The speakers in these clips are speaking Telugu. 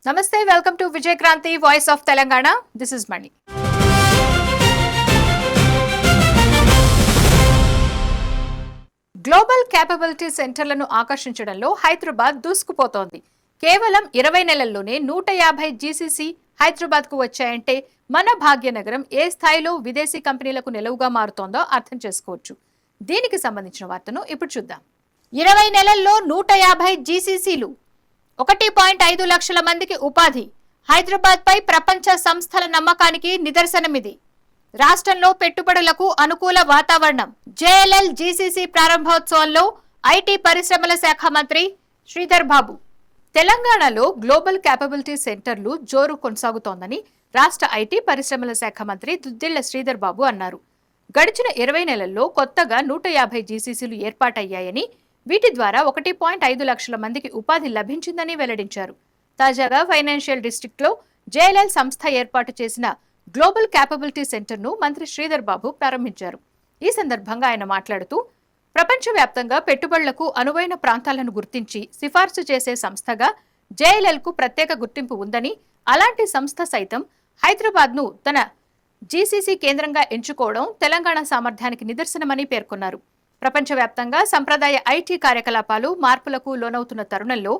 Namaste, welcome to Vijay Kranti, Voice of Telangana. This is Mani. Global capability సెంటర్లను ఆకర్షించడంలో హైదరాబాద్ దూసుకుపోతోంది. కేవలం 20 నెలల్లోనే 150 జీసీసీ హైదరాబాద్కు వచ్చాయంటే మన భాగ్యనగరం ఏ స్థాయిలో విదేశీ కంపెనీలకు నిలవుగా మారుతోందో అర్థం చేసుకోవచ్చు. దీనికి సంబంధించిన వార్తను ఇప్పుడు చూద్దాం. 20 నెలల్లో 150 జీసీసీలు, 1.5 లక్షల మందికి ఉపాధి. హైదరాబాద్ పై ప్రపంచ సంస్థల నమ్మకానికి నిదర్శనమిది. రాష్ట్రంలో పెట్టుబడులకు అనుకూల వాతావరణం. జేఎల్ఎల్ జీసీసీ ప్రారంభోత్సవంలో ఐటీ పరిశ్రమల శాఖ మంత్రి శ్రీధర్ బాబు. తెలంగాణలో గ్లోబల్ క్యాపబిలిటీ సెంటర్లు జోరు కొనసాగుతోందని రాష్ట్ర ఐటీ పరిశ్రమల శాఖ మంత్రి దుద్దిళ్ల శ్రీధర్ బాబు అన్నారు. గడిచిన 20 నెలల్లో కొత్తగా 150 జీసీసీలు ఏర్పాటయ్యాయని, వీటి ద్వారా 1.5 లక్షల మందికి ఉపాధి లభించిందని వెల్లడించారు. తాజాగా ఫైనాన్షియల్ డిస్ట్రిక్ట్ లో జేఎల్ఎల్ సంస్థ ఏర్పాటు చేసిన గ్లోబల్ క్యాపబిలిటీ సెంటర్ను మంత్రి శ్రీధర్ బాబు ప్రారంభించారు. ఈ సందర్భంగా ఆయన మాట్లాడుతూ, ప్రపంచవ్యాప్తంగా పెట్టుబడులకు అనువైన ప్రాంతాలను గుర్తించి సిఫార్సు చేసే సంస్థగా జేఎల్ఎల్ కు ప్రత్యేక గుర్తింపు ఉందని, అలాంటి సంస్థ సైతం హైదరాబాద్ ను తన జీసీసీ కేంద్రంగా ఎంచుకోవడం తెలంగాణ సామర్థ్యానికి నిదర్శనమని పేర్కొన్నారు. ప్రపంచవ్యాప్తంగా సంప్రదాయ ఐటీ కార్యకలాపాలు మార్పులకు లోనవుతున్న తరుణంలో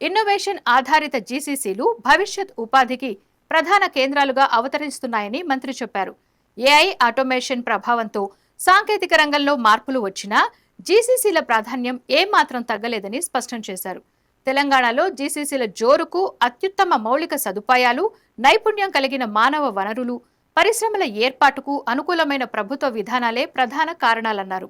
ఇన్నోవేషన్ ఆధారిత జీసీసీలు భవిష్యత్ ఉపాధికి ప్రధాన కేంద్రాలుగా అవతరిస్తున్నాయని మంత్రి చెప్పారు. ఏఐ ఆటోమేషన్ ప్రభావంతో సాంకేతిక రంగంలో మార్పులు వచ్చినా జీసీసీల ప్రాధాన్యం ఏమాత్రం తగ్గలేదని స్పష్టం చేశారు. తెలంగాణలో జీసీసీల జోరుకు అత్యుత్తమ మౌలిక సదుపాయాలు, నైపుణ్యం కలిగిన మానవ వనరులు, పరిశ్రమల ఏర్పాటుకు అనుకూలమైన ప్రభుత్వ విధానాలే ప్రధాన కారణాలన్నారు.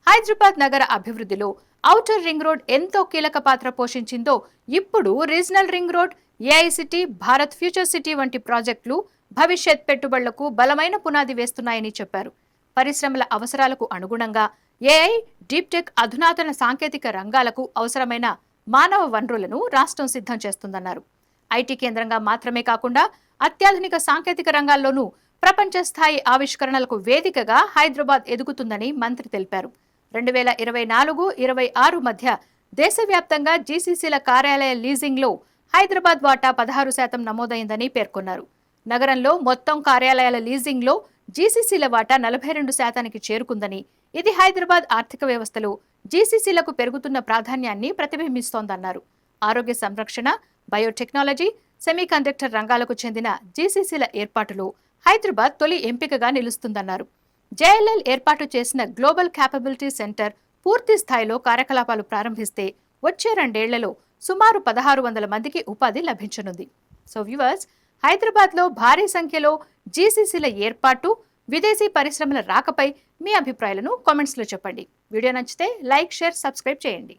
హైదరాబాద్ నగర అభివృద్ధిలో ఔటర్ రింగ్ రోడ్ ఎంతో కీలక పాత్ర పోషించిందో, ఇప్పుడు regional ring road, AI city, Bharat future city వంటి ప్రాజెక్టులు భవిష్యత్ పెట్టుబడులకు బలమైన పునాది వేస్తున్నాయని చెప్పారు. పరిశ్రమల అవసరాలకు అనుగుణంగా ఏఐ, డీప్ టెక్, అధునాతన సాంకేతిక రంగాలకు అవసరమైన మానవ వనరులను రాష్ట్రం సిద్ధం చేస్తుందన్నారు. ఐటీ కేంద్రంగా మాత్రమే కాకుండా అత్యాధునిక సాంకేతిక రంగాల్లోనూ ప్రపంచ స్థాయి ఆవిష్కరణలకు వేదికగా హైదరాబాద్ ఎదుగుతుందని మంత్రి తెలిపారు. 2024-26 మధ్య దేశవ్యాప్తంగా జీసీసీల కార్యాలయ లీజింగ్ లో హైదరాబాద్ వాటా 16% నమోదైందని పేర్కొన్నారు. నగరంలో మొత్తం కార్యాలయాల లీజింగ్ లో జీసీసీల వాటా 42%కి చేరుకుందని, ఇది హైదరాబాద్ ఆర్థిక వ్యవస్థలో జీసీసీలకు పెరుగుతున్న ప్రాధాన్యాన్ని ప్రతిబింబిస్తోందన్నారు. ఆరోగ్య సంరక్షణ, బయోటెక్నాలజీ, సెమీకండక్టర్ రంగాలకు చెందిన జీసీసీల ఏర్పాటులో హైదరాబాద్ తొలి ఎంపికగా నిలుస్తుందన్నారు. జేఎల్ఎల్ ఏర్పాటు చేసిన గ్లోబల్ క్యాపబిలిటీ సెంటర్ పూర్తి స్థాయిలో కార్యకలాపాలు ప్రారంభిస్తే వచ్చే 2 ఏళ్లలో సుమారు 1600 మందికి ఉపాధి లభించనుంది. సో వ్యూవర్స్, హైదరాబాద్లో భారీ సంఖ్యలో జీసీసీల ఏర్పాటు, విదేశీ పరిశ్రమల రాకపై మీ అభిప్రాయాలను కామెంట్స్లో చెప్పండి. వీడియో నచ్చితే లైక్, షేర్, సబ్స్క్రైబ్ చేయండి.